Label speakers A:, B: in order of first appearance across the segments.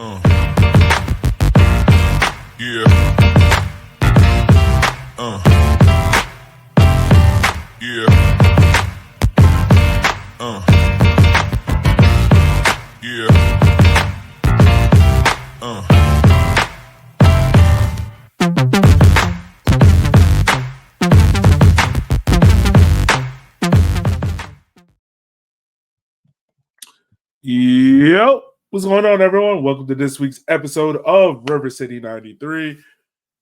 A: Uh, yeah. Yeah. Yeah. Yep. What's going on, everyone? Welcome to this week's episode of River City 93.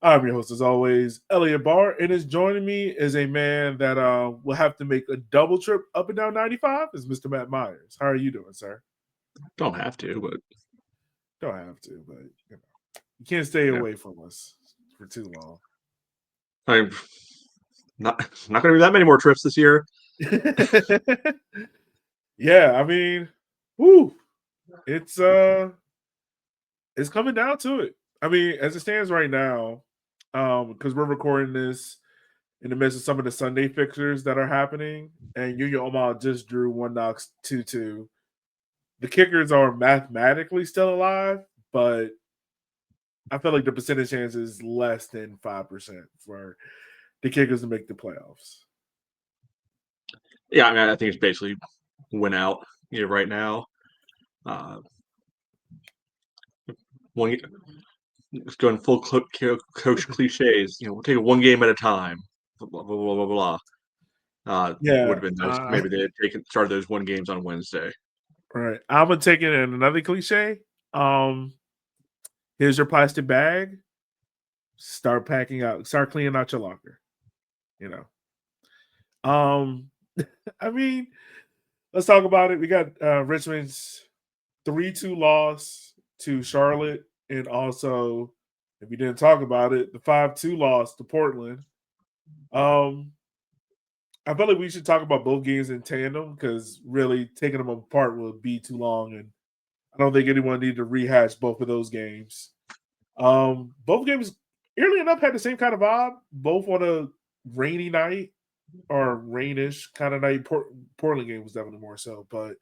A: I'm your host, as always, Elliot Barr, and is joining me is a man that will have to make a double trip up and down 95 is Mr. Matt Myers. How are you doing, sir?
B: Don't have to, but
A: Don't have to, but you can't stay away from us for too long.
B: I'm not going to do that many more trips this year.
A: Yeah, I mean, whoo, it's coming down to it. I mean, as it stands right now, because we're recording this in the midst of some of the Sunday fixtures that are happening, and Union Omaha just drew 1-Knox 2-2. The Kickers are mathematically still alive, but I feel like the percentage chance is less than 5% for the Kickers to make the playoffs.
B: Yeah, I mean, I think it's basically win out right now. Just going full coach cliches. We'll take it one game at a time. Blah blah blah blah blah.
A: Yeah,
B: would have been those. Maybe they had started those one games on Wednesday.
A: Right. I'm gonna take it in another cliche. Here's your plastic bag. Start packing out. Start cleaning out your locker. I mean, let's talk about it. We got Richmond's 3-2 loss to Charlotte, and also, if we didn't talk about it, the 5-2 loss to Portland. I feel like we should talk about both games in tandem because really taking them apart would be too long, and I don't think anyone needed to rehash both of those games. Both games, eerily enough, had the same kind of vibe. Both on a rainy night or rainish kind of night. Portland game was definitely more so, but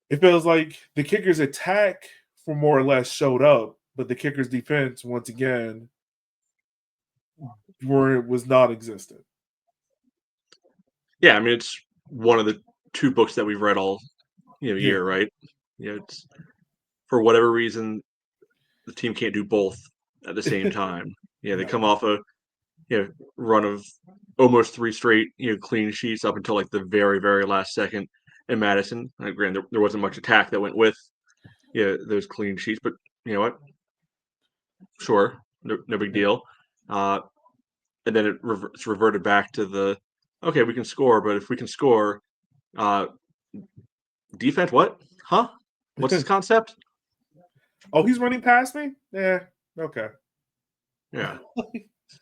A: it feels like the Kickers' attack for more or less showed up, but the Kickers' defense once again was non-existent.
B: Yeah, I mean, it's one of the two books that we've read all year, right? It's for whatever reason the team can't do both at the same time. They come off a run of almost 3 straight clean sheets up until like the very very last second in Madison. Granted, there wasn't much attack that went with those clean sheets, but you know what? Sure, no big deal. And then it's reverted back to the okay, we can score, but if we can score, defense, what? Huh? What's this concept?
A: Oh, he's running past me? Yeah, okay.
B: Yeah.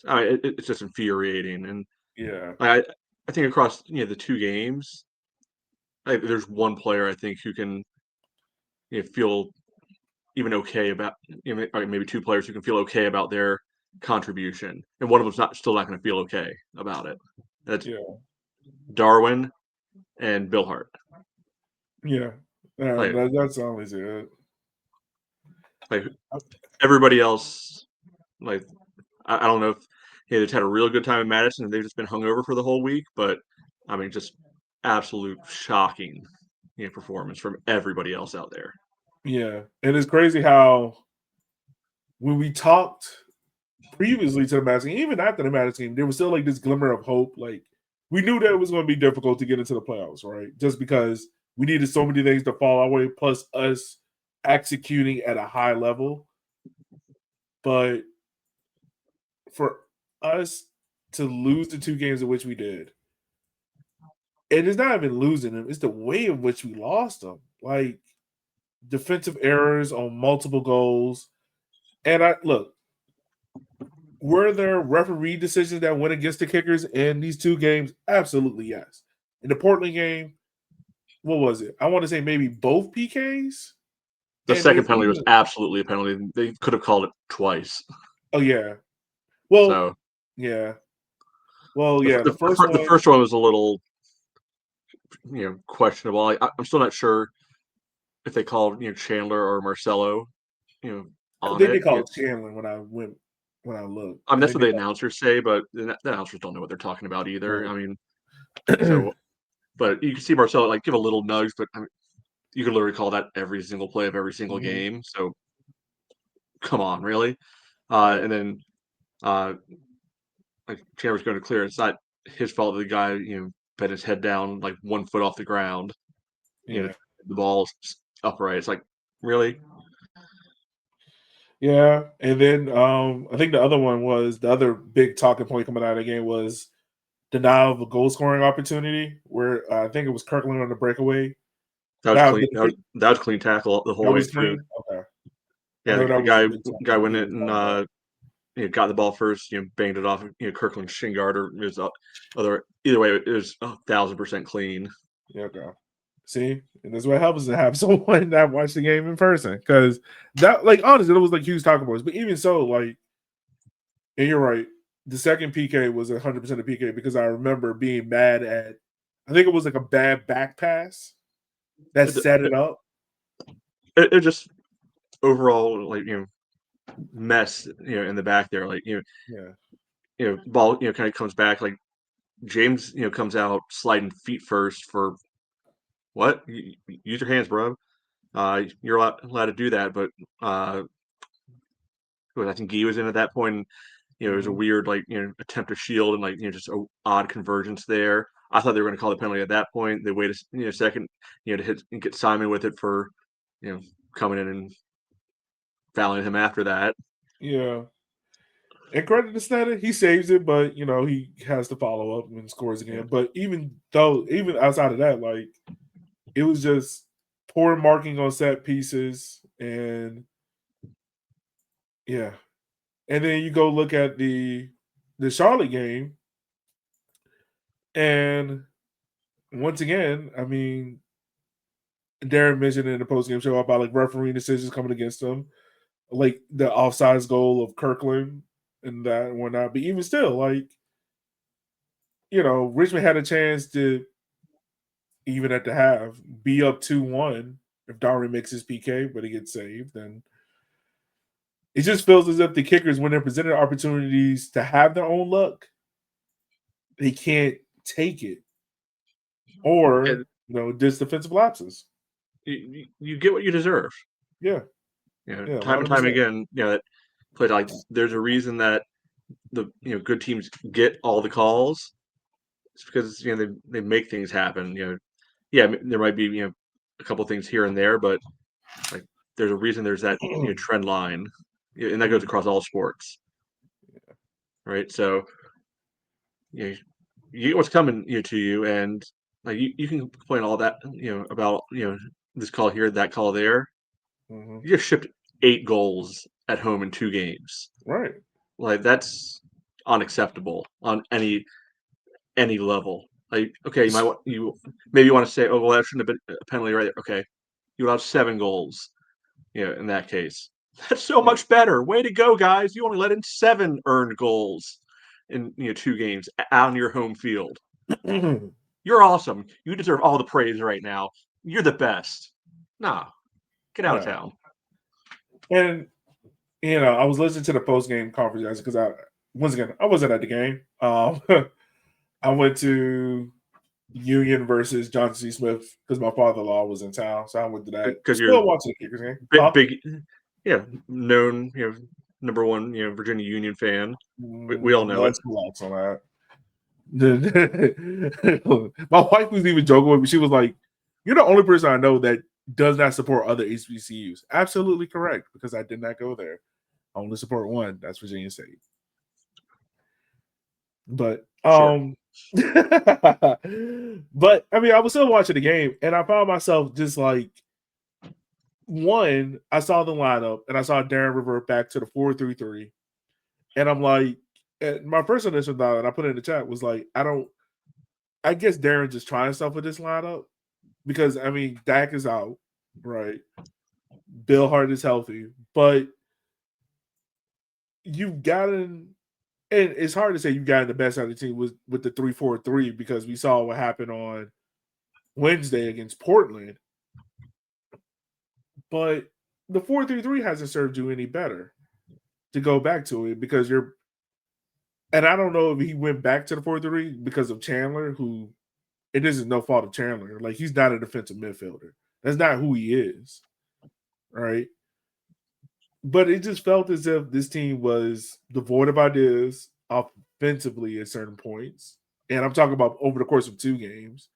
B: It's just infuriating. And
A: yeah,
B: I think across the two games, there's one player I think who can feel even okay about maybe two players who can feel okay about their contribution, and one of them's still not going to feel okay about it. That's Darwin and Bill Hart.
A: Yeah, that's always it.
B: Like everybody else, like I don't know if they've just had a real good time in Madison and they've just been hungover for the whole week, but I mean, just absolute shocking performance from everybody else out there.
A: Yeah, and it's crazy how when we talked previously to the Madison game, even after the Madison game, there was still like this glimmer of hope. Like we knew that it was going to be difficult to get into the playoffs, right? Just because we needed so many things to fall our way, plus us executing at a high level. But for us to lose the two games in which we did, and it's not even losing them, it's the way in which we lost them. Like defensive errors on multiple goals. And were there referee decisions that went against the Kickers in these two games? Absolutely, yes. In the Portland game, what was it? I want to say maybe both PKs.
B: The second penalty was absolutely a penalty. They could have called it twice.
A: Oh yeah. Well,
B: so,
A: yeah. Well,
B: yeah. The first one was a little, questionable. I'm still not sure if they called Chandler or Marcelo on
A: They
B: it.
A: did call it Chandler when I looked.
B: I mean,
A: And
B: that's
A: they
B: what the
A: did call
B: announcers say, but the announcers don't know what they're talking about either.
A: it,
B: I mean,
A: right.
B: so but you can see Marcelo like give a little nudge, but I mean, you could literally call that every single play of every single
A: Mhm.
B: game. So come on, really?
A: Right.
B: And then uh, like Chandler's going to clear. It's not his fault that the guy bent his head down like 1 foot off the ground.
A: Yeah.
B: The ball's upright. It's like really.
A: Yeah. And then I think the other one was the other big talking point coming out of the game was denial of a goal scoring opportunity where I think it was Kirkland on the breakaway.
B: That was
A: Now
B: clean.
A: did the kick
B: That was clean tackle the whole
A: that
B: way
A: was
B: through.
A: clean? Okay. I
B: Yeah,
A: know that
B: the
A: was a
B: guy
A: big
B: guy
A: talking
B: went
A: people
B: in
A: talking about.
B: got the ball first, banged it off, Kirkland's shin guard or it was either way, it was 1,000% clean.
A: Yeah, okay. See, and that's what helps to have someone that watched the game in person. Because that, like, honestly, it was like huge talking points. But even so, like, and you're right, the second PK was 100% a PK because I remember being mad at, I think it was like a bad back pass that
B: It,
A: set it up.
B: it just overall like mess in the back there like
A: Yeah.
B: ball kind of comes back like James comes out sliding feet first for what use your hands, bro. You're allowed to do that, but I think Guy was in at that point. It was a
A: Hmm.
B: weird like attempt to shield and like just a odd convergence there. I thought they were going to call the penalty at that point. They waited a second to hit and get Simon with it for you know coming in and fouling him after that.
A: Yeah. And credit to Sneddon, he saves it, but he has to follow up and scores
B: Yeah.
A: again. But even outside of that, like it was just poor marking on set pieces, and yeah. And then you go look at the Charlotte game, and once again, I mean, Darren mentioned in the post game show about like refereeing decisions coming against them, like the offsides goal of Kirkland and that and whatnot. But even still, like Richmond had a chance to even at the half be up 2-1 if Darwin makes his PK, but he gets saved. And it just feels as if the kickers, when they're presented opportunities to have their own luck, they can't take it, or
B: And
A: just defensive lapses.
B: you get what you deserve.
A: Yeah, yeah,
B: Time and
A: 100%.
B: time again, that played like there's a reason that the good teams get all the calls. It's because they make things happen. Yeah, there might be a couple things here and there, but like there's a reason there's that trend line, and that goes across all sports, right? So you get what's coming to you, and like you can complain all that about this call here, that call there.
A: Mhm.
B: You just shipped 8 goals at home in 2 games.
A: Right.
B: Like that's unacceptable on any level. Like okay, you maybe you want to say, oh well, that shouldn't have been a penalty, right? Okay, you allowed 7 goals. In that case, that's so
A: Right.
B: much better. Way to go, guys! You only let in 7 earned goals in 2 games on your home field. You're awesome. You deserve all the praise right now. You're the best. Nah, get out of
A: Right.
B: town.
A: And I was listening to the post game conference because once again I wasn't at the game. I went to Union versus Johnson C. Smith because my father-in-law was in town, so I went to that.
B: Because you're
A: Still watching the Kickers game.
B: big,
A: Huh?
B: big, yeah, known, number one, Virginia Union fan. We all know it.
A: Let's relax on that. My wife was even joking with me. She was like, "You're the only person I know that does not support other HBCUs." Absolutely correct, because I did not go there. I only support one. That's Virginia State. But
B: Sure.
A: but I mean, I was still watching the game, and I found myself just like one. I saw the lineup, and I saw Darren revert back to the 4-3-3, and I'm like, my first initial thought, and I put it in the chat was like, I guess Darren just trying stuff with this lineup because I mean Dak is out, right? Bill Hart is healthy, but you've gotten, and it's hard to say you got the best out of the team with the 3-4-3 because we saw what happened on Wednesday against Portland. But the 4-3-3 hasn't served you any better to go back to it because you're. And I don't know if he went back to the 4-3 because of Chandler, who it isn't no fault of Chandler. Like he's not a defensive midfielder. That's not who he is, right? But it just felt as if this team was devoid of ideas offensively at certain points. And I'm talking about over the course of 2 games.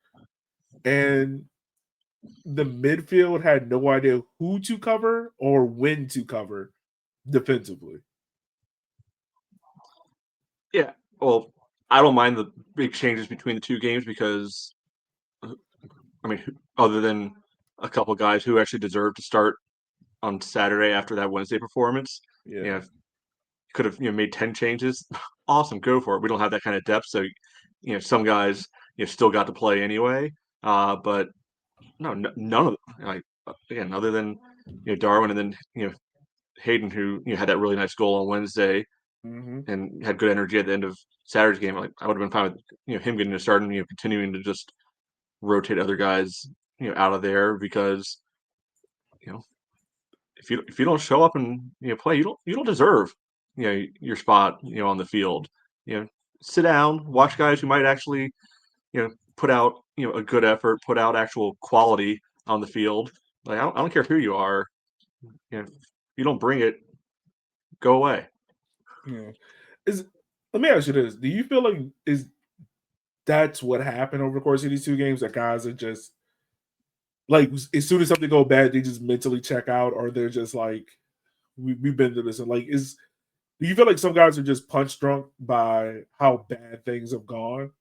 A: And the midfield had no idea who to cover or when to cover defensively.
B: Yeah. Well, I don't mind the big changes between the 2 games because, I mean, other than a couple guys who actually deserve to start on Saturday after that Wednesday performance, you
A: Yeah.
B: know, could have made 10 changes. Awesome, go for it. We don't have that kind of depth, so some guys still got to play anyway. But no, none of them. Like again, other than Darwin and then Hayden, who had that really nice goal on Wednesday
A: Mm-hmm.
B: and had good energy at the end of Saturday's game. Like I would have been fine with him getting a start and continuing to just rotate other guys out of there because you know if you don't show up and play, you don't deserve your spot on the field. You know, sit down, watch guys who might actually put out a good effort, put out actual quality on the field. Like I don't care who you are. If you don't bring it, go away.
A: Yeah. Is Let me ask you this: do you feel like is that's what happened over the course of these 2 games? That guys are just like as soon as something go bad, they just mentally check out, or they're just like, we've been through this, and like is do you feel like some guys are just punch drunk by how bad things have gone?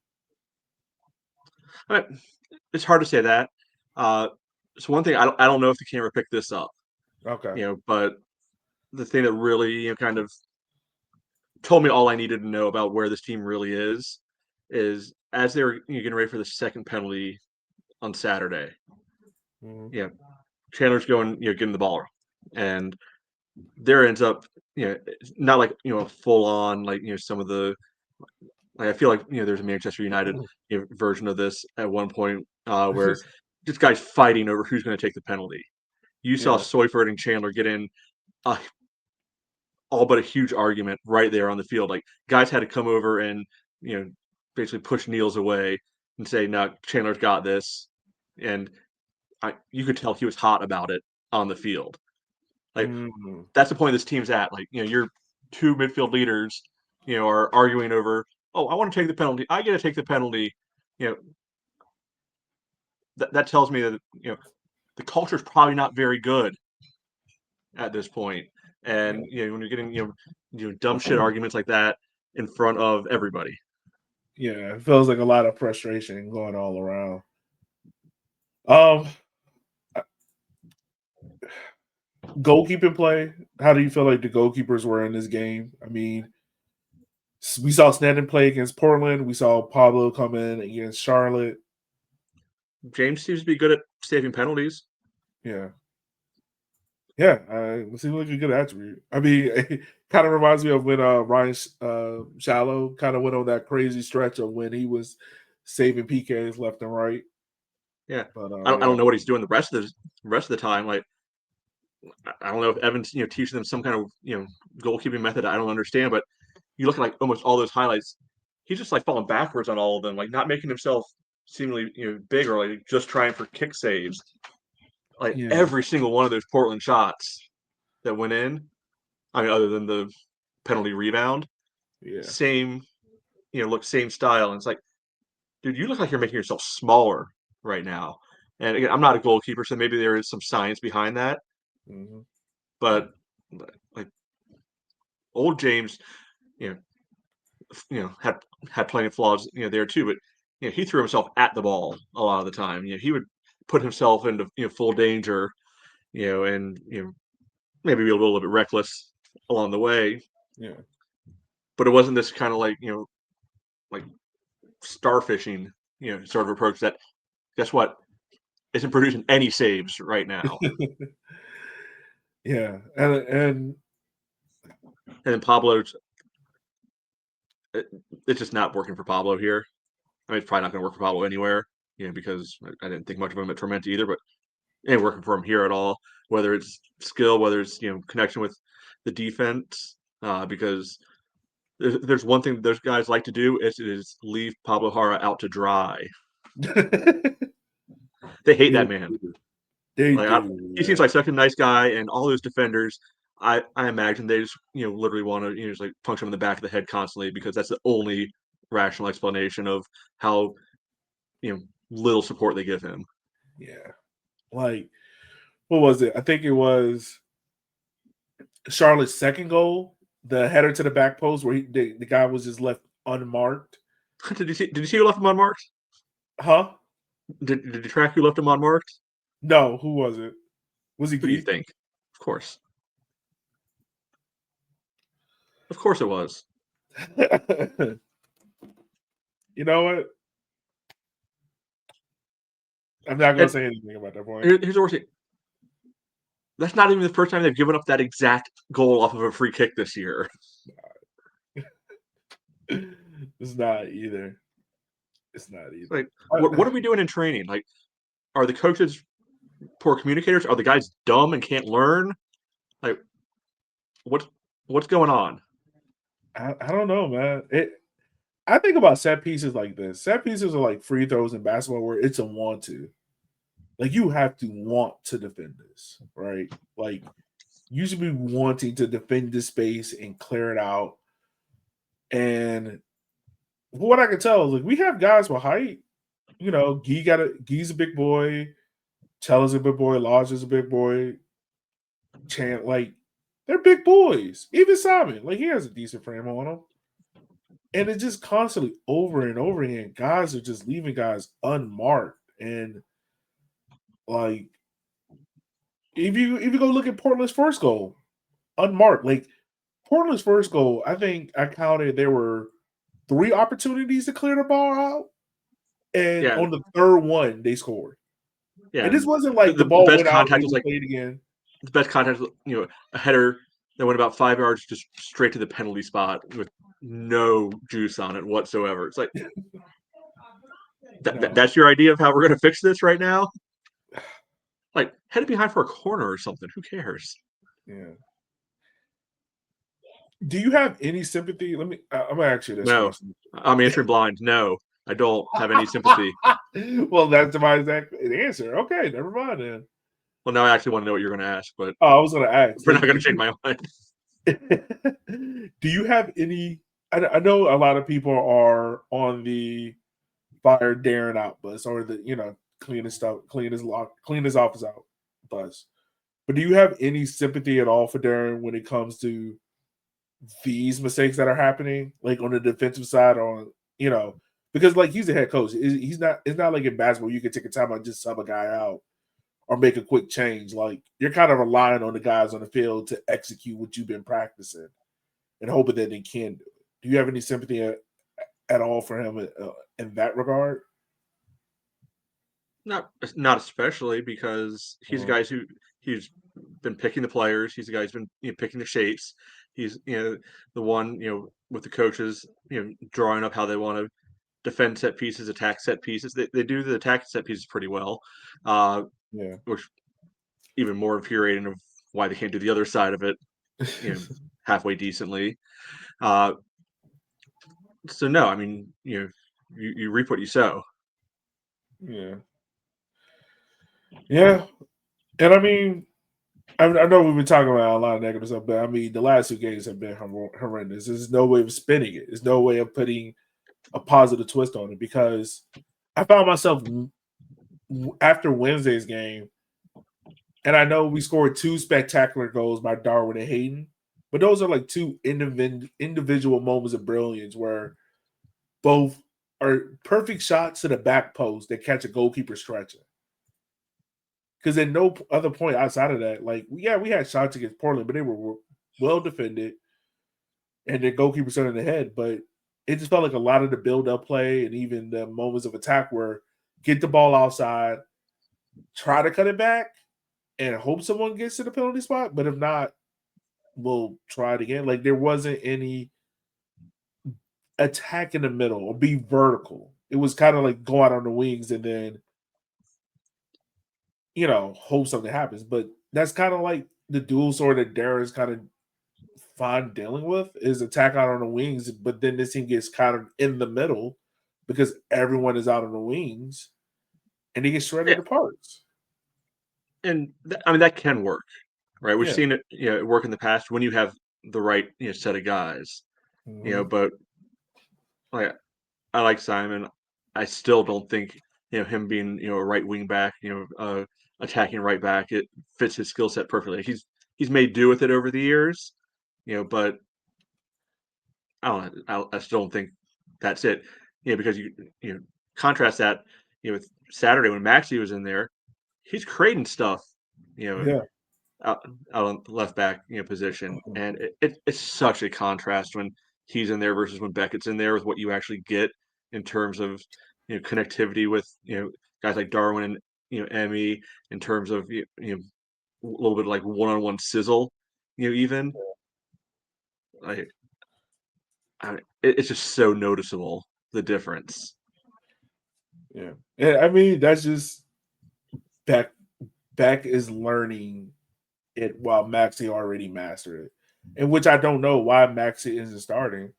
B: I mean, it's hard to say that. Uh, so one thing I don't know if the camera picked this up,
A: Okay.
B: but the thing that really kind of told me all I needed to know about where this team really is as they were getting ready for the second penalty on Saturday.
A: Mhm.
B: Yeah, Chandler's going getting the ball, and there ends up not like a full on like some of the like I feel like there's a Manchester United version of this at one point where this guy's fighting over who's going to take the penalty. You saw
A: Yeah.
B: Soyford and Chandler get in a all but a huge argument right there on the field. Like guys had to come over and basically push Niels away and say, "No, Chandler's got this," and you could tell he was hot about it on the field. Like
A: Mhm.
B: that's the point this team's at. Like your 2 midfield leaders, are arguing over. Oh, I want to take the penalty. I get to take the penalty. You know that tells me that the culture's probably not very good at this point.
A: Yeah.
B: And when you're getting dumb shit arguments like that in front of everybody.
A: Yeah. It feels like a lot of frustration going all around. Um, Goalkeeping play. How do you feel like the goalkeepers were in this game? I mean, we saw Sneddon play against Portland. We saw Pablo come in against Charlotte.
B: James seems to be good at saving penalties.
A: Yeah. Yeah, it seems like a good attribute. I mean, it kind of reminds me of when Ryan Shallow kind of went on that crazy stretch of when he was saving PKs left and right.
B: Yeah,
A: But
B: I
A: yeah,
B: don't know what he's doing the rest of the time. Like I don't know if Evans teaches them some kind of goalkeeping method I don't understand. But you look at like almost all those highlights, he's just like falling backwards on all of them, like not making himself seemingly big or like just trying for kick saves. Like
A: yeah,
B: every single one of those Portland shots that went in, I mean, other than the penalty rebound,
A: yeah,
B: same, look, same style. And it's like, dude, you look like you're making yourself smaller right now. And again, I'm not a goalkeeper, so maybe there is some science behind that.
A: hmm
B: But like old James, you know, had plenty of flaws, there too. But he threw himself at the ball a lot of the time. He would put himself into full danger, and maybe be a little bit reckless along the way.
A: yeah,
B: But it wasn't this kind of like starfishing, sort of approach that guess what isn't producing any saves right now.
A: yeah, and
B: And then Pablo's it, it's just not working for Pablo here. I mean, it's probably not going to work for Pablo anywhere, because I didn't think much of him at Torment either. But ain't working for him here at all. Whether it's skill, whether it's connection with the defense, because there's one thing those guys like to do is leave Pablo Hara out to dry. They hate that man.
A: They
B: Like
A: do.
B: he seems like such a nice guy, and all those defenders, I imagine they just literally want to just like punch him in the back of the head constantly because that's the only rational explanation of how little support they give him.
A: Yeah. Like, what was it? I think it was Charlotte's second goal, the header to the back post where the guy was just left unmarked.
B: Did you see who left him unmarked?
A: Huh?
B: Did you track who left him unmarked?
A: No, who was it? Was it
B: Who do you
A: Geek?
B: think? Of course. Of course it was.
A: You know what? I'm not going to say anything about that point.
B: Here's what we're saying. That's not even the first time they've given up that exact goal off of a free kick this year.
A: It's not either. It's not either.
B: Like, what are we doing in training? Like, are the coaches poor communicators? Are the guys dumb and can't learn? Like, what's going on?
A: I don't know, man. I think about set pieces like this. Set pieces are like free throws in basketball where it's a want to. Like you have to want to defend this, right? Like you should be wanting to defend this space and clear it out. And what I can tell is like we have guys with height. Guy's a big boy, Tella's a big boy, Lodge is a big boy. Like they're big boys. Even Simon, like he has a decent frame on him. And it's just constantly over and over again. Guys are just leaving guys unmarked. And like if you go look at Portland's first goal, unmarked. Like Portland's first goal, I think I counted there were 3 opportunities to clear the ball out. And on the third one, they scored.
B: Yeah.
A: And this wasn't like the ball went out and they played again.
B: The best contact was, a header that went about 5 yards just straight to the penalty spot with no juice on it whatsoever. It's like that's your idea of how we're going to fix this right now? Like head it behind for a corner or something. Who cares?
A: Yeah. Do you have any sympathy? I'm gonna ask you this question.
B: I'm answering blind. No, I don't have any sympathy.
A: Well, that's my exact answer. Okay, never mind then.
B: Well, now I actually want to know what you're going to ask, but
A: I was going to ask.
B: We're not going to change my mind.
A: Do you have any? I know a lot of people are on the fire Darren out bus or the clean his office out bus. But do you have any sympathy at all for Darren when it comes to these mistakes that are happening, like on the defensive side, because like he's the head coach. He's not. It's not like in basketball you can take a time and just sub a guy out or make a quick change. Like you're kind of relying on the guys on the field to execute what you've been practicing and hoping that they can do it. Do you have any sympathy at all for him in that regard?
B: Not especially because he's a guy he's been picking the players. He's a guy who's been picking the shapes. He's the one with the coaches drawing up how they want to defend set pieces, attack set pieces. They do the attack set pieces pretty well. Which even more infuriating of why they can't do the other side of it halfway decently. So no, I mean you reap what you sow.
A: Yeah, and I mean I know we've been talking about a lot of negative stuff, but I mean the last 2 games have been horrendous. There's no way of spinning it. There's no way of putting a positive twist on it because I found myself after Wednesday's game, and I know we scored 2 spectacular goals by Darwin and Hayden, but those are like 2 individual moments of brilliance where both are perfect shots to the back post that catch a goalkeeper stretching. Because at no other point outside of that, like, we had shots against Portland, but they were well defended and the goalkeeper stood in the head, but it just felt like a lot of the build-up play and even the moments of attack were get the ball outside, try to cut it back, and hope someone gets to the penalty spot. But if not, we'll try it again. Like there wasn't any attack in the middle or be vertical. It was kind of like go out on the wings and then, hope something happens. But that's kind of like the dual sword that Darren's kind of fine dealing with is attack out on the wings, but then this team gets kind of in the middle because everyone is out on the wings and they get shredded
B: Yeah,
A: to parts.
B: and I mean that can work, right? We've
A: Yeah.
B: seen it, work in the past when you have the right set of guys,
A: Hmm.
B: but like I like Simon. I still don't think him being a right wing back, attacking right back, it fits his skill set perfectly. He's made do with it over the years, but I don't know. I still don't think that's it. Because you contrast that with Saturday when Maxey was in there, he's creating stuff, you know,
A: Yeah.
B: out on the left back position, and it's such a contrast when he's in there versus when Beckett's in there with what you actually get in terms of connectivity with guys like Darwin and Emmy in terms of a little bit like one-on-one sizzle, even like it's just so noticeable the difference.
A: Yeah. And I mean, that's just Beck. Beck is learning it while Maxi already mastered it. And which I don't know why Maxi isn't starting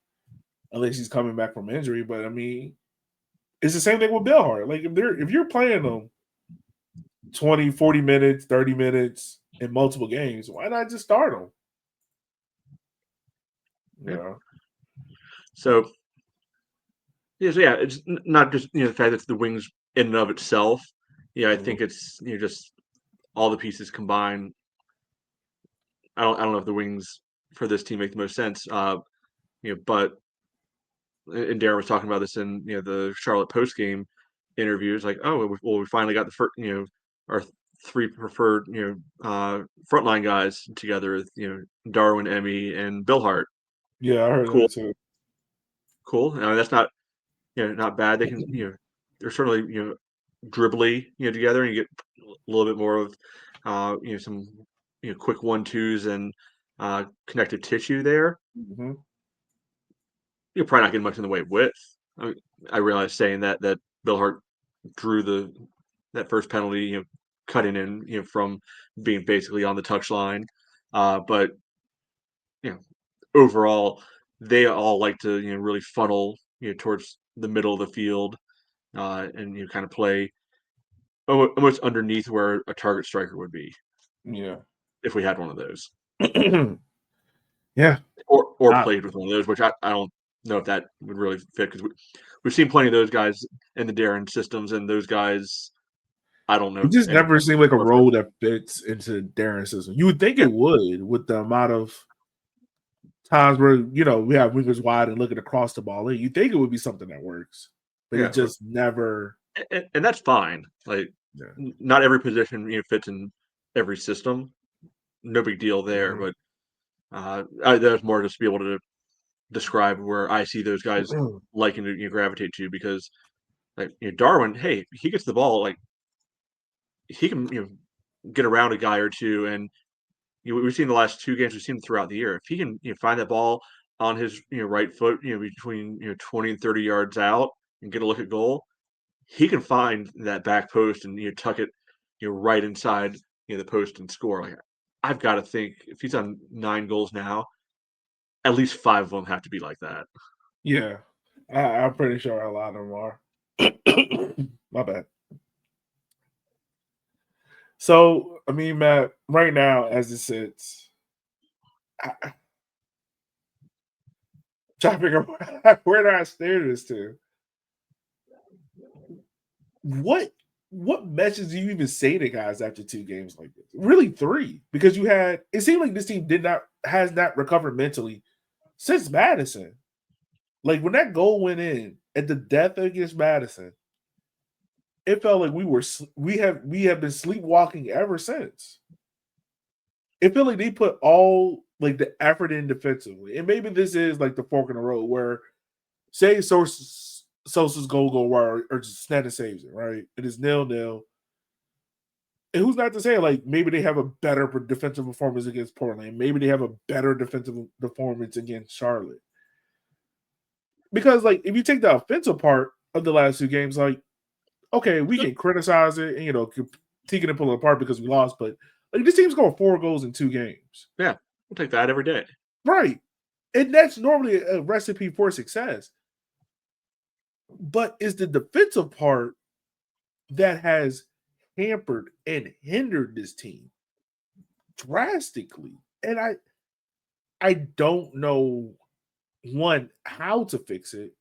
A: unless he's coming back from injury. But I mean, it's the same thing with Bill Hart. Like if you're playing them 20, 40 minutes, 30 minutes in multiple games, why not just start them?
B: Yeah.
A: Yeah.
B: So it's not just the fact that it's the wings in and of itself. Yeah, I
A: Mhm.
B: think it's just all the pieces combined. I don't know if the wings for this team make the most sense. But and Darren was talking about this in the Charlotte post game interviews. Like, oh, we finally got the first our three preferred frontline guys together with Darwin, Emmy, and Bill Hart.
A: Yeah, I heard
B: Cool,
A: that too.
B: cool. I mean, that's not not bad. They can they're certainly dribbly together, and you get a little bit more of some quick 1-2s and connective tissue there.
A: Hmm.
B: You're probably not getting much in the way of width. I mean, I realize saying that Bill Hart drew that first penalty, cutting in, from being basically on the touchline. But you know, overall, they all like to really funnel towards the middle of the field and kind of play almost underneath where a target striker would be
A: Yeah.
B: if we had one of those,
A: Yeah.
B: or
A: I,
B: played with one of those, which I don't know if that would really fit because we've seen plenty of those guys in the Darren systems, and those guys I don't know
A: it
B: if
A: just
B: any
A: never seemed like a
B: are fit.
A: role that fits into Darren's system. You would think
B: Yeah,
A: it would with the amount of times where we have wingers wide and looking across the ball in. You think it would be something that works, but it
B: yeah,
A: just never.
B: and that's fine. Like,
A: Yeah.
B: not every position fits in every system. No big deal there,
A: Mhm.
B: but that's more just to be able to describe where I see those guys liking to gravitate to because like Darwin, hey, he gets the ball like he can get around a guy or two, and we've seen the last two games we've seen throughout the year. If he can find that ball on his right foot, between 20 and 30 yards out, and get a look at goal, he can find that back post and tuck it right inside the post and score. Like I've got to think if he's on 9 goals now, at least 5 of them have to be like that.
A: Yeah, I'm pretty sure a lot of them are. My bad. So, I mean, Matt, right now, as it sits, I try to figure out where do I steer this to. What what message do you even say to guys after 2 games like this? Really, three, because you had it seemed like this team has not recovered mentally since Madison. Like when that goal went in at the death against Madison, it felt like we have been sleepwalking ever since. It felt like they put all like the effort in defensively, and maybe this is like the fork in the road where say Sosa's goal go wide or just Sneddon saves it, right? It is 0-0. And who's not to say like maybe they have a better defensive performance against Portland, maybe they have a better defensive performance against Charlotte. Because like if you take the offensive part of the last 2 games, like okay, we can criticize it and Tickin and pull it apart because we lost, but like this team's going 4 goals in 2 games.
B: Yeah, we'll take that every day.
A: Right. And that's normally a recipe for success. But it's the defensive part that has hampered and hindered this team drastically. And I don't know, one, how to fix it,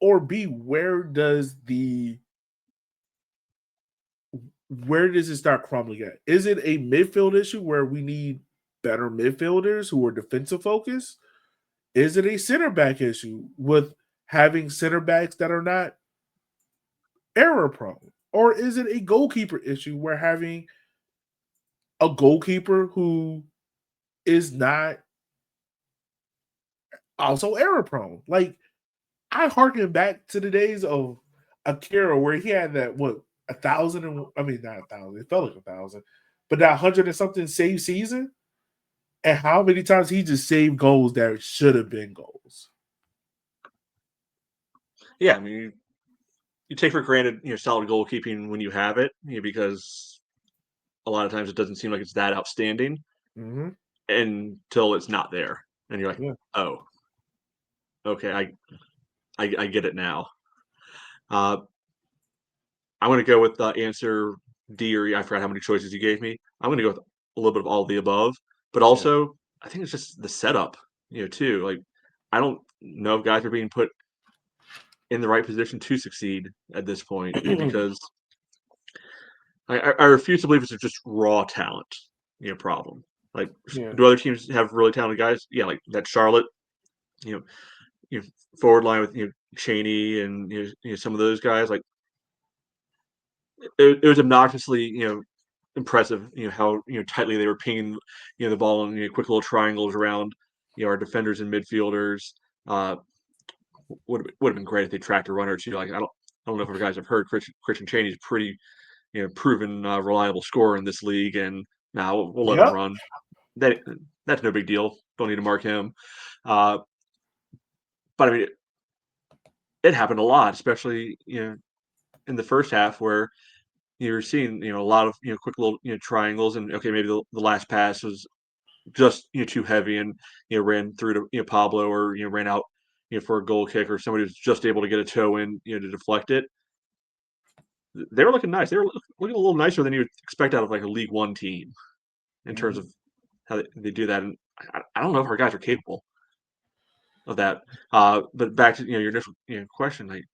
A: or B, where does it start crumbling at? Is it a midfield issue where we need better midfielders who are defensive focused? Is it a center back issue with having center backs that are not error prone? Or is it a goalkeeper issue where having a goalkeeper who is not also error prone? Like, I harken back to the days of Akira where he had that, what, 1,000 and, I mean, not 1,000, it felt like 1,000, but that 100 and something save season, and how many times he just saved goals that should have been goals.
B: Yeah, I mean, you take for granted solid goalkeeping when you have it, because a lot of times it doesn't seem like it's that outstanding until it's not there, and you're like,
A: Yeah.
B: oh, okay, I get it now. I'm going to go with answer D or E. I forgot how many choices you gave me. I'm going to go with a little bit of all of the above, but also I think it's just the setup, too. Like, I don't know if guys are being put in the right position to succeed at this point, because I refuse to believe it's just raw talent, problem. Like, do other teams have really talented guys? Yeah, like that Charlotte, you know, forward line with Cheney and some of those guys. Like, it was obnoxiously impressive. How tightly they were pinging the ball in quick little triangles around our defenders and midfielders. Would have been great if they tracked a runner or two. Like, I don't know if you guys have heard Christian Cheney's pretty proven reliable scorer in this league, and now we'll let him run. That's no big deal. Don't need to mark him. But I mean, it happened a lot, especially in the first half, where you're seeing a lot of quick little triangles, and okay, maybe the last pass was just too heavy and ran through to Pablo, or ran out for a goal kick, or somebody was just able to get a toe in to deflect it. They were looking nice. They were looking a little nicer than you would expect out of like a League One team in terms of how they do that. And I don't know if our guys are capable of that. But back to your initial question, like,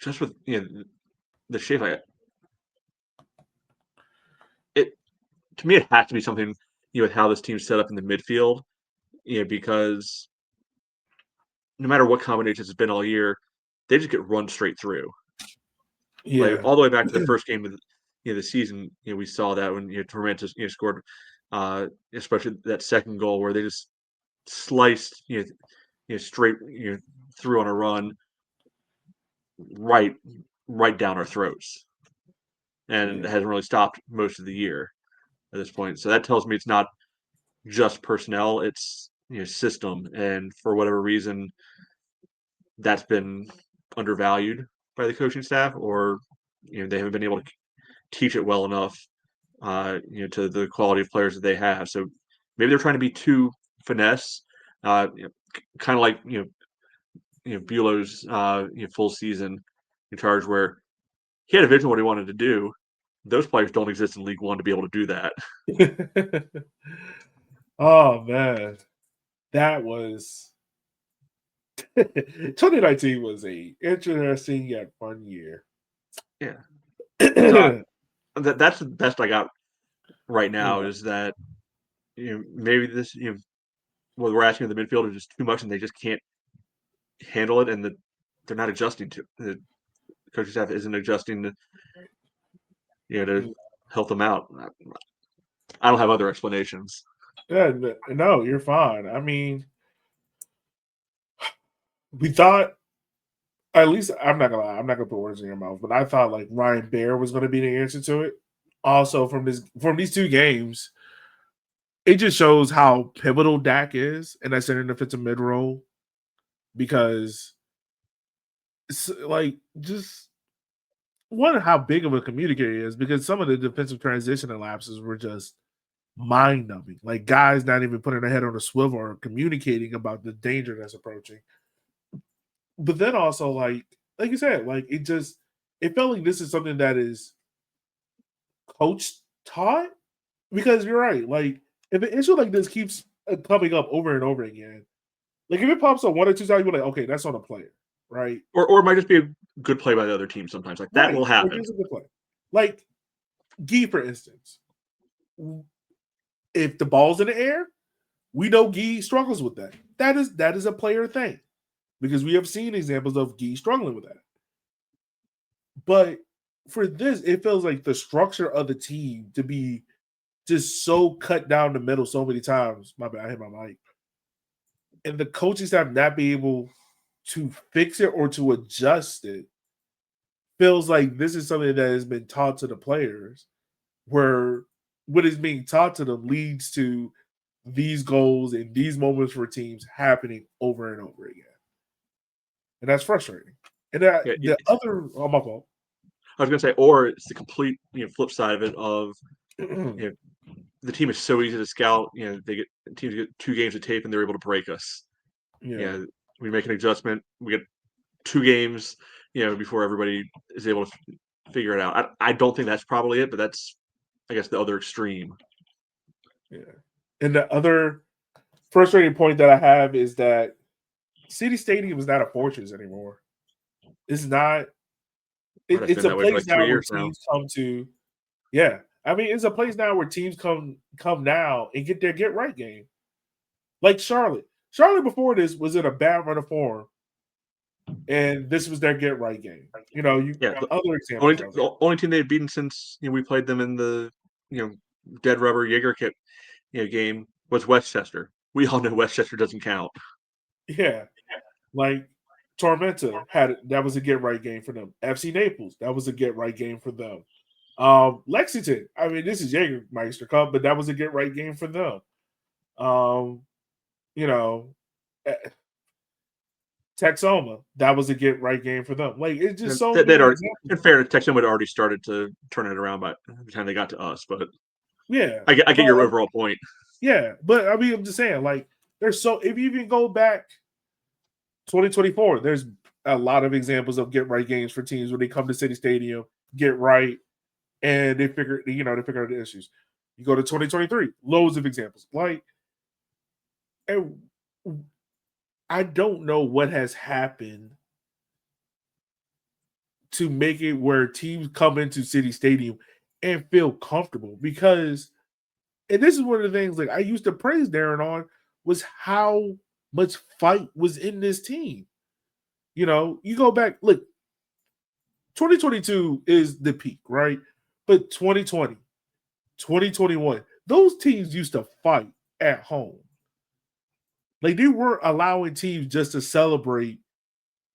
B: just with the shape, like, it to me it has to be something with how this team's set up in the midfield, because no matter what combinations it's been all year, they just get run straight through.
A: Yeah.
B: Like, all the way back to the first game of the season, we saw that when Tormentus scored, especially that second goal where they just sliced straight through on a run right down our throats, and it hasn't really stopped most of the year at this point. So that tells me it's not just personnel, it's system, and for whatever reason that's been undervalued by the coaching staff, or they haven't been able to teach it well enough to the quality of players that they have. So maybe they're trying to be too finesse, kind of like Bulow's full season in charge, where he had a vision of what he wanted to do. Those players don't exist in League One to be able to do that.
A: Oh man, that was 2019 was a interesting yet fun year.
B: Yeah, so that's the best I got right now. Is that maybe this what we're asking of the midfield is just too much, and they just can't handle it, and they're not adjusting to the coaching staff isn't adjusting to help them out. I don't have other explanations.
A: Yeah, no, you're fine. I mean, we thought, at least I'm not gonna lie, I'm not gonna put words in your mouth, but I thought like Ryan Baer was gonna be the answer to it. Also, from these 2 games, it just shows how pivotal Dak is in that center defensive mid role, because it's like, just one, how big of a communicator he is, because some of the defensive transition and lapses were just mind numbing. Like guys not even putting their head on a swivel or communicating about the danger that's approaching. But then also like you said, like it felt like this is something that is coach taught, because you're right. Like if an issue like this keeps coming up over and over again, like if it pops up one or two times, you're like, okay, that's on a player, right?
B: Or it might just be a good play by the other team sometimes. Like that
A: Right.
B: will
A: Or
B: happen.
A: here's a good play. Like Gee, for instance, if the ball's in the air, we know Gee struggles with that. That is a player thing, because we have seen examples of Gee struggling with that. But for this, it feels like the structure of the team to be just so cut down the middle so many times. My bad, I hit my mic. And the coaching staff not be able to fix it or to adjust it feels like this is something that has been taught to the players, where what is being taught to them leads to these goals and these moments for teams happening over and over again. And that's frustrating. And
B: Yeah,
A: the other, oh, my fault.
B: I was gonna say, or it's the complete flip side of it. Of you know, the team is so easy to scout. They get teams get 2 games of tape and they're able to break us.
A: Yeah.
B: Yeah, we make an adjustment. We get 2 games, before everybody is able to figure it out. I don't think that's probably it, but that's, I guess, the other extreme.
A: Yeah. And the other frustrating point that I have is that City Stadium is not a fortress anymore. It's not.
B: Right, it's
A: It's
B: been
A: a
B: that way for
A: place
B: like 3 years
A: now where
B: now.
A: teams come to. Yeah, I mean, it's a place now where teams come now and get their get right game. Like Charlotte. Charlotte before this was in a bad run of form, and this was their get right game. You
B: Yeah, the
A: other
B: only
A: examples of it.
B: the only team they've beaten since we played them in the you know dead rubber Jaeger kit game was Westchester. We all know Westchester doesn't count.
A: Yeah, like Tormenta had that was a get right game for them. FC Naples, that was a get right game for them. Lexington, I mean, this is Jägermeister Cup, but that was a get right game for them. Um, you know, eh, Texoma, that was a get right game for them. Like it's just
B: And
A: so
B: they'd
A: many
B: already,
A: examples
B: in
A: of that.
B: fairness, Texan had already started to turn it around by the time they got to us. But
A: Yeah,
B: I get
A: but
B: your overall point.
A: yeah, but I mean, I'm just saying, like, there's so if you even go back 2024, there's a lot of examples of get right games for teams when they come to City Stadium, get right, and they figure out the issues. You go to 2023, loads of examples. Like, and I don't know what has happened to make it where teams come into City Stadium and feel comfortable, because and this is one of the things like I used to praise Darren on was how much fight was in this team. You go back, look, 2022 is the peak, right? But 2020, 2021, those teams used to fight at home. Like they weren't allowing teams just to celebrate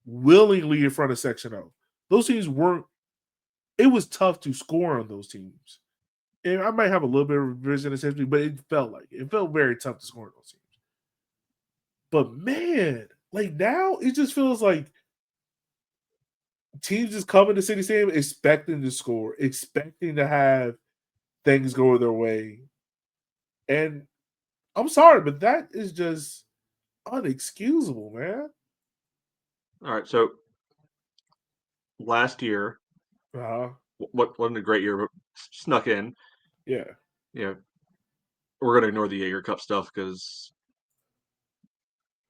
A: willingly in front of Section O. Those teams weren't, it was tough to score on those teams. And I might have a little bit of revisionist history, but it felt very tough to score on those teams. But man, like now it just feels like teams just coming to City Stadium expecting to score, expecting to have things go their way. And I'm sorry, but that is just unexcusable, man.
B: All right, so last year,
A: Uh-huh.
B: what wasn't a great year, but snuck in.
A: Yeah.
B: You know, we're gonna ignore the Jaeger Cup stuff because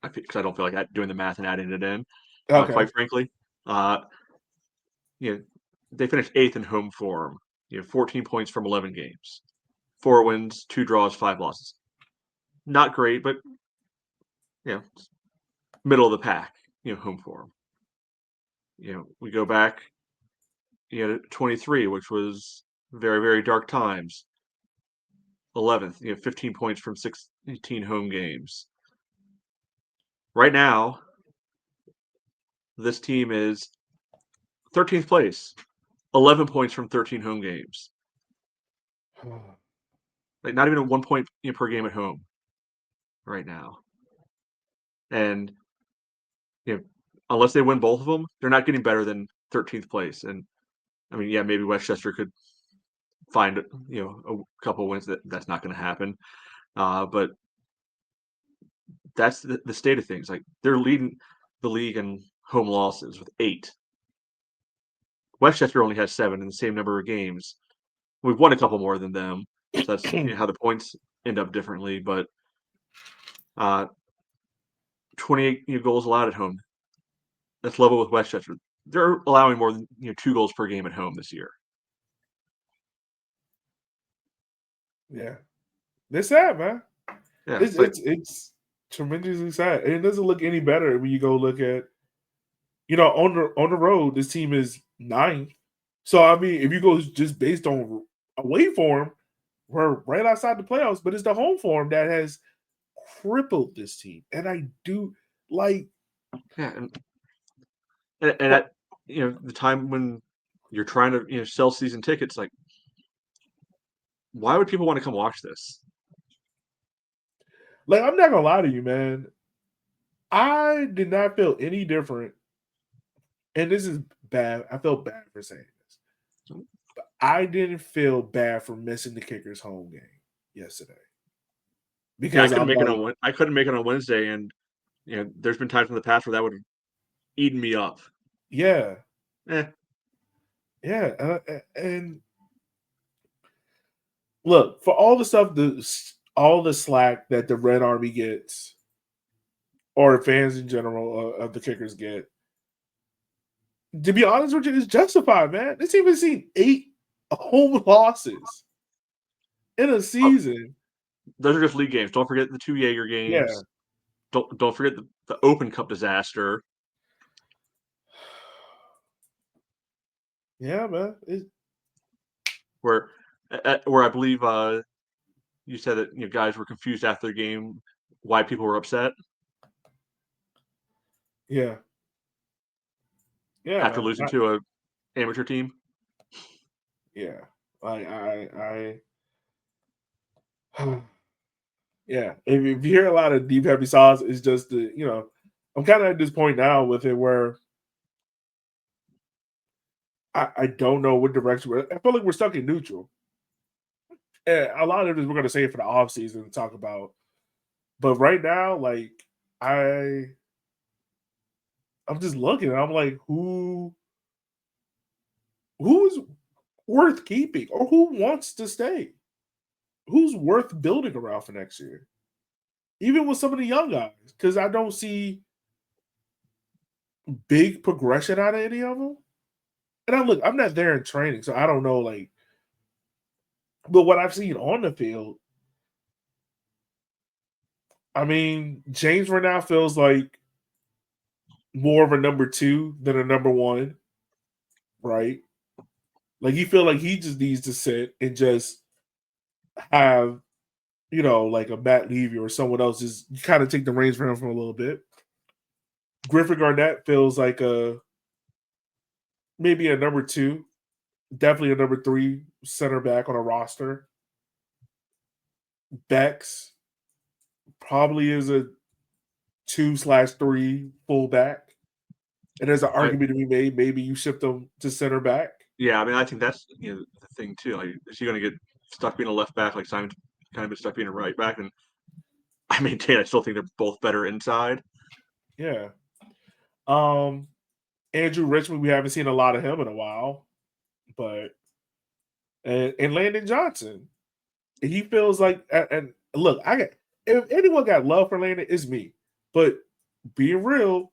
B: I don't feel like doing the math and adding it in.
A: Okay.
B: Quite frankly, uh, you know, they finished 8th in home form. 14 points from 11 games, 4 wins, 2 draws, 5 losses. Not great, but you know, middle of the pack. Home form. We go back. 23, which was very very dark times. 11th. 15 points from 16 home games. Right now, this team is 13th place, 11 points from 13 home games. Like not even a 1 point per game at home right now. And you know, unless they win both of them, they're not getting better than 13th place. And I mean, yeah, maybe Westchester could find a couple wins. That's not going to happen. But that's the state of things. Like they're leading the league in home losses with 8. Westchester only has 7 in the same number of games. We've won a couple more than them, so that's how the points end up differently. But 28 goals allowed at home. That's level with Westchester. They're allowing more than 2 goals per game at home this year.
A: Yeah, they're sad, man.
B: Yeah,
A: it's tremendously sad, and it doesn't look any better when you go look at, on the road. This team is 9th. So I mean, if you go just based on away form, we're right outside the playoffs. But it's the home form that has crippled this team, and I do like.
B: yeah, and at the time when you're trying to sell season tickets, like why would people want to come watch this?
A: Like, I'm not gonna lie to you, man. I did not feel any different, and this is bad. I felt bad for saying this. But I didn't feel bad for missing the Kickers home game yesterday
B: Yeah,
A: because I'm like,
B: I couldn't make it on Wednesday, and there's been times in the past where that would have eaten me up.
A: yeah,
B: Eh,
A: yeah, and look, for all the stuff, all the slack that the Red Army gets, or fans in general of the Kickers get, to be honest with you, it's justified, man. This team has seen 8 home losses in a season.
B: those are just league games. Don't forget the 2 Jaeger
A: Yeah,
B: games. Don't forget the Open Cup disaster.
A: yeah, man.
B: Where I believe you said that guys were confused after the game why people were upset
A: Yeah, yeah,
B: after
A: man.
B: losing to a amateur team.
A: Yeah, I yeah. If you hear a lot of deep heavy sauce, it's just I'm kind of at this point now with it where I don't know what direction I feel like we're stuck in neutral. And a lot of this we're gonna say for the off season to talk about, but right now, like I I'm just looking and I'm like, who's worth keeping or who wants to stay? Who's worth building around for next year? Even with some of the young guys, because I don't see big progression out of any of them. And I'm not there in training, so I don't know. Like, but what I've seen on the field, I mean, James right now feels like more of a number 2 than a number 1, right? Like he feel like he just needs to sit and just have like a Matt Levy or someone else just kind of take the reins for him for a little bit. Griffin Garnett feels like maybe a number 2, definitely a number 3 center back on a roster. Bex probably is a 2/3 fullback. And there's an argument to be made. Maybe you shift them to center back.
B: Yeah, I mean, I think that's the thing too. Like, is he going to get stuck being a left back like Simon's kind of been stuck being a right back? And I maintain, I still think they're both better inside.
A: Yeah. Andrew Richmond, we haven't seen a lot of him in a while, but and Landon Johnson, he feels like. And look, if anyone got love for Landon, it's me. But being real,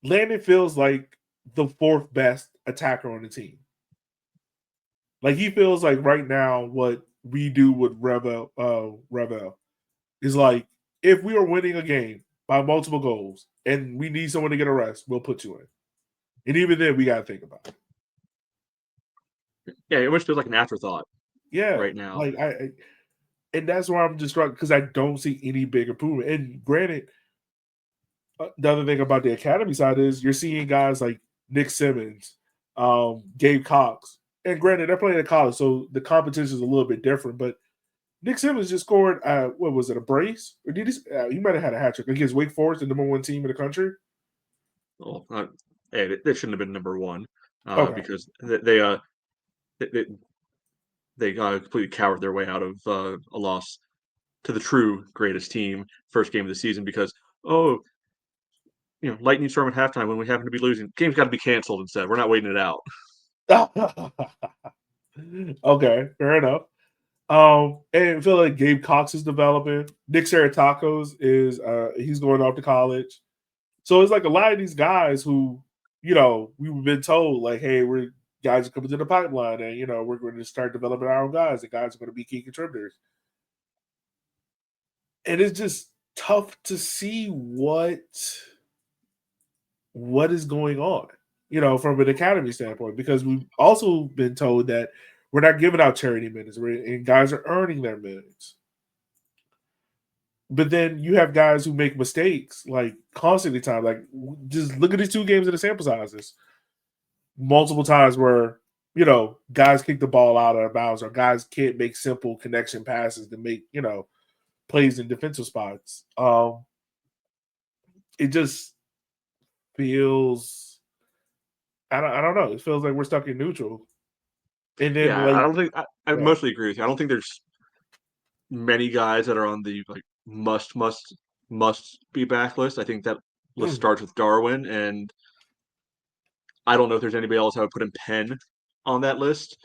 A: Landon feels like the 4th best attacker on the team. Like he feels like right now what we do with Revel is like if we are winning a game by multiple goals and we need someone to get a rest, we'll put you in. And even then, we got to think about it.
B: Yeah, it almost feels like an afterthought.
A: Yeah,
B: right now.
A: like and that's why I'm just struggling because I don't see any big improvement. And granted, the other thing about the academy side is you're seeing guys like Nick Simmons, Gabe Cox, and granted they're playing at college, so the competition is a little bit different. But Nick Simmons just scored, what was it, a brace? Or did he might have had a hat trick against Wake Forest, the number 1 team in the country.
B: Oh, hey, that shouldn't have been number 1.
A: Okay.
B: because they, they completely cowered their way out of a loss to the true greatest team first game of the season because oh lightning storm at halftime when we happen to be losing game's got to be canceled instead we're not waiting it out.
A: Okay, fair enough. And I feel like Gabe Cox is developing. Nick Saratakos is he's going off to college. So it's like a lot of these guys who, we've been told like, hey, we're guys are coming to the pipeline and we're going to start developing our own guys and guys are going to be key contributors. And it's just tough to see what is going on, from an academy standpoint, because we've also been told that we're not giving out charity minutes and guys are earning their minutes. But then you have guys who make mistakes like constantly time. Like just look at these 2 games in the sample sizes. Multiple times where, guys kick the ball out of bounds or guys can't make simple connection passes to make, plays in defensive spots. It just feels I don't know. It feels like we're stuck in neutral. And then
B: Yeah, I
A: like
B: don't think I
A: yeah.
B: mostly agree with you. I don't think there's many guys that are on the like must be back list. I think that list starts with Darwin, and I don't know if there's anybody else I would put in Penn on that list.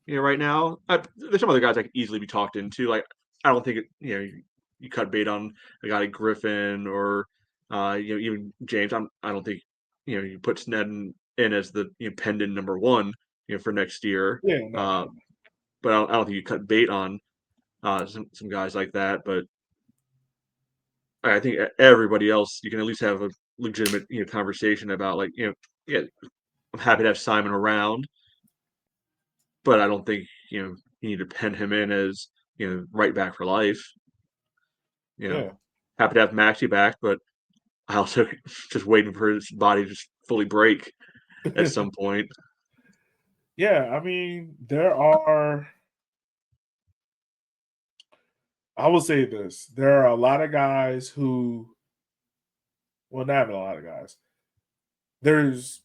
B: Right now, there's some other guys I could easily be talked into. Like I don't think you cut bait on a guy like Griffin or even James. I don't think you put Snedden in as the pendant number one for next year.
A: Yeah, no,
B: Uh,
A: no.
B: but I don't think you cut bait on some guys like that. But I think everybody else you can at least have a legitimate conversation about like yeah I'm happy to have Simon around, but I don't think you need to pen him in as right back for life.
A: Yeah.
B: Happy to have Maxi back, but I also just waiting for his body to just fully break at some point.
A: Yeah, I mean, I will say this. There are a lot of guys who, well, not even a lot of guys. There's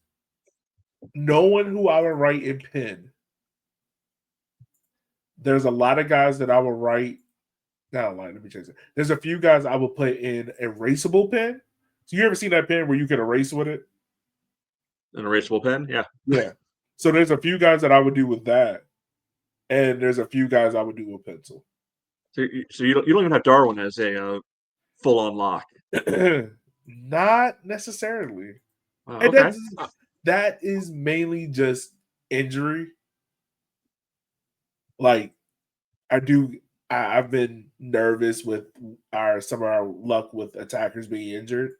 A: no one who I would write in pen. There's a lot of guys that I will write. Not a lot. Let me change it. There's a few guys I will put in erasable pen. So you ever seen that pen where you can erase with it?
B: An erasable pen, yeah.
A: Yeah. So there's a few guys that I would do with that, and there's a few guys I would do with pencil.
B: So you don't even have Darwin as a full on lock.
A: Not necessarily. And
B: Okay.
A: that is mainly just injury. Like I've been nervous with some of our luck with attackers being injured.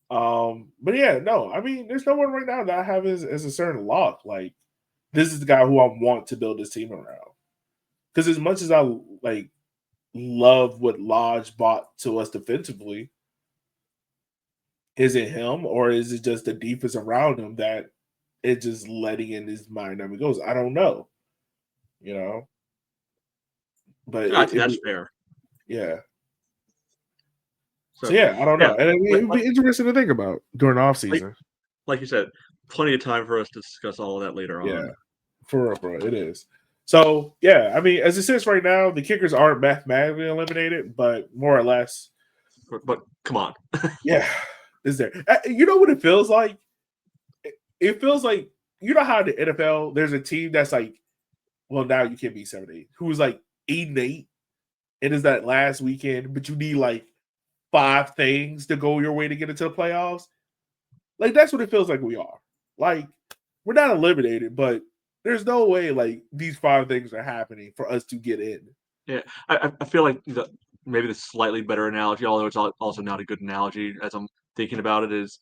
A: But yeah, no, I mean, there's no one right now that I have as a certain lock. Like, this is the guy who I want to build this team around. Because as much as I like love what Lodge brought to us defensively, is it him or is it just the defense around him that it's just letting in his mind how he goes? I don't know, you know. But
B: I think that's fair.
A: yeah. So
B: So
A: yeah, I don't
B: yeah,
A: know, and it would be interesting to think about during the off season.
B: Like you said, plenty of time for us to discuss all of that later
A: Yeah,
B: on.
A: for real, bro, it is. So yeah, I mean, as it sits right now, the kickers aren't mathematically eliminated, but more or less.
B: But come on,
A: Yeah, is there? You know what it feels like? It feels like how in the NFL there's a team that's like, well, now you can't be 7-8, who's like 8-8, and is that last weekend, but you need like 5 things to go your way to get into the playoffs. Like that's what it feels like we are. Like we're not eliminated, but there's no way like these 5 things are happening for us to get in.
B: Yeah, I feel like maybe the slightly better analogy, although it's also not a good analogy as I'm thinking about it, is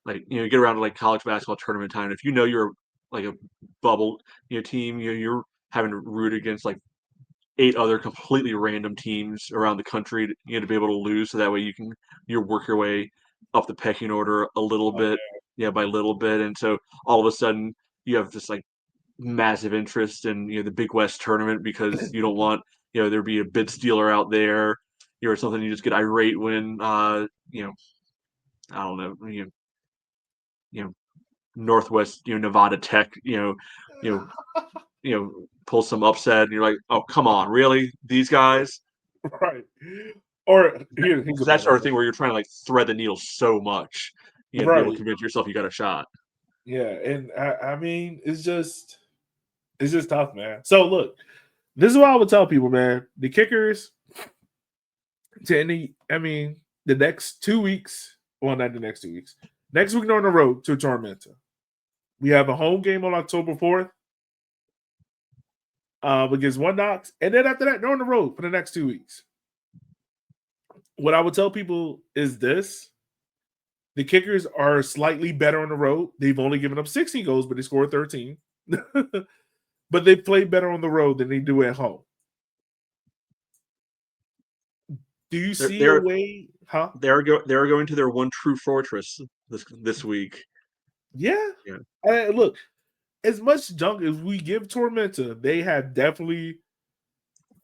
B: like you get around to like college basketball tournament time. If you're like a bubble team, you're having to root against like 8 other completely random teams around the country to be able to lose, so that way you can work your way up the pecking order a little bit, by little bit, and so all of a sudden you have this like massive interest in the Big West tournament because you don't want there be a bid stealer out there or something. You just get irate when I don't know you know Northwest, Nevada Tech, pull some upset, and you're like, oh, come on, really? These guys?
A: Right. Or here's
B: It's
A: a
B: that
A: better
B: sort of
A: one.
B: thing where you're trying to like thread the needle so much, to be able to
A: Right.
B: convince yourself you got a shot.
A: Yeah. And I mean, it's just tough, man. So look, this is what I would tell people, man. The kickers the next 2 weeks, well, not the next 2 weeks. Next week they're on the road to Tormenta. We have a home game on October 4th against One Knox. And then after that, they're on the road for the next 2 weeks. What I would tell people is this. The kickers are slightly better on the road. They've only given up 16 goals, but they scored 13. But they play better on the road than they do at home. Do you see a
B: They're
A: way? Huh?
B: they're going to their one true fortress this week.
A: Yeah. Look, as much junk as we give Tormenta, they have definitely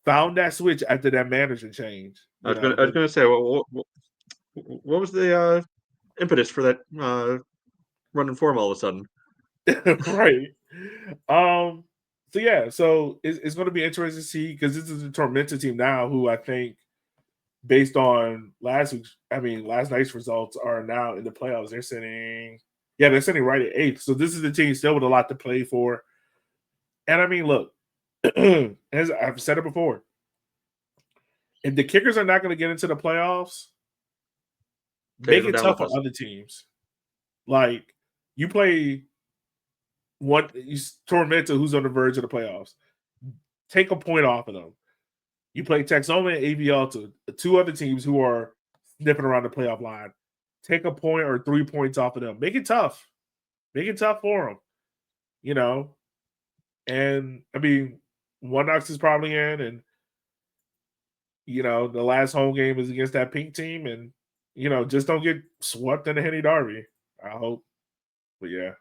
A: found that switch after that manager change.
B: I was gonna say, what was the impetus for that running form all of a sudden?
A: Right. So yeah, so it's going to be interesting to see because this is a Tormenta team now who I think, based on last night's results, are now in the playoffs. They're sitting right at 8th. So this is the team still with a lot to play for. And I mean, look, as I've said it before, if the kickers are not going to get into the playoffs, make it tough on other teams. Like, you play Tormenta, who's on the verge of the playoffs. Take a point off of them. You play Texoma and AV Alta, two other teams who are sniffing around the playoff line. Take a point or 3 points off of them. Make it tough. Make it tough for them. And I mean, One Knox is probably in, and the last home game is against that pink team, and just don't get swept in the Henny Derby. I hope, but yeah.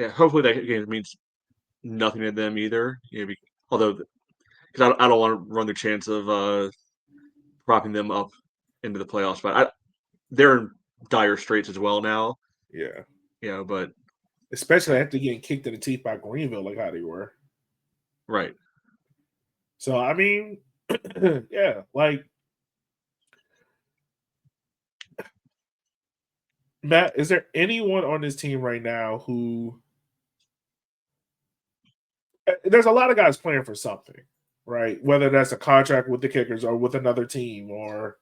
B: Hopefully that game means nothing to them either. Although, because I don't want to run the chance of propping them up into the playoffs, but they're in dire straits as well now.
A: Yeah.
B: But
A: especially after getting kicked in the teeth by Greenville, like how they were.
B: Right.
A: So I mean, yeah, like, Matt, is there anyone on this team right now who there's a lot of guys playing for something, right? Whether that's a contract with the Kickers or with another team or,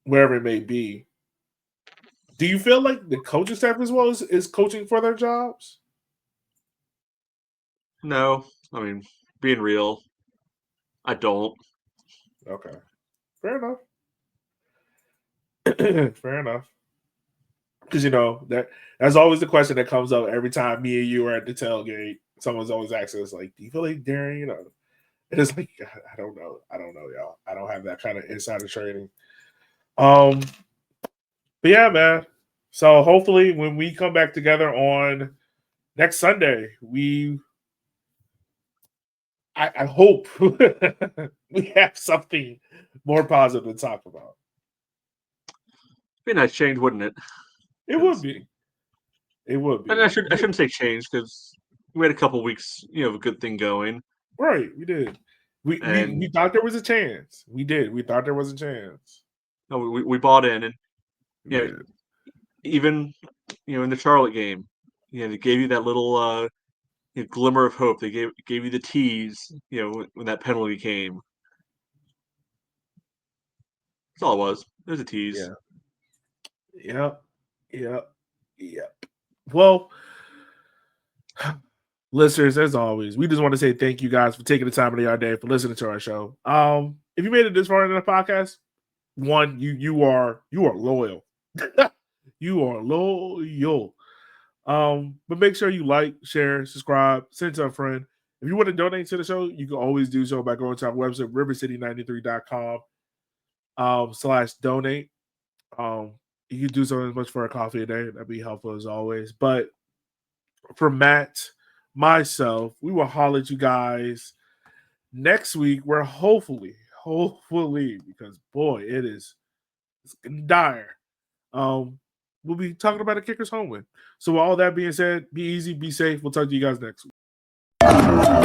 A: wherever it may be. Do you feel like the coaching staff as well is coaching for their jobs?
B: No. I mean, being real, I don't.
A: Okay. Fair enough. Fair enough. Because that's always the question that comes up every time me and you are at the tailgate. Someone's always asking us, like, do you feel like Darren, And it's like, I don't know. I don't know, y'all. I don't have that kind of insider trading. But yeah, man. So hopefully when we come back together on next Sunday, I hope we have something more positive to talk about.
B: Be a nice change, wouldn't it?
A: It would be. It would be.
B: And I shouldn't say change because we had a couple weeks, of a good thing going.
A: Right, we did. We thought there was a chance. We did. We thought there was a chance.
B: No, we bought in, and even in the Charlotte game, they gave you that little glimmer of hope. They gave you the tease, when that penalty came. That's all it was. It was a tease.
A: Yeah. Yep. Well, listeners, as always, we just want to say thank you guys for taking the time of your day for listening to our show. If you made it this far in the podcast, one, you are loyal. You are loyal. But make sure you like, share, subscribe, send to a friend. If you want to donate to the show, you can always do so by going to our website, rivercity93.com /donate. You can do so as much for a coffee a day. That'd be helpful as always. But for Matt, myself, we will holler at you guys next week. Where hopefully, because boy, it's dire. we'll be talking about a Kickers home win. So with all that being said, be easy, be safe. We'll talk to you guys next week.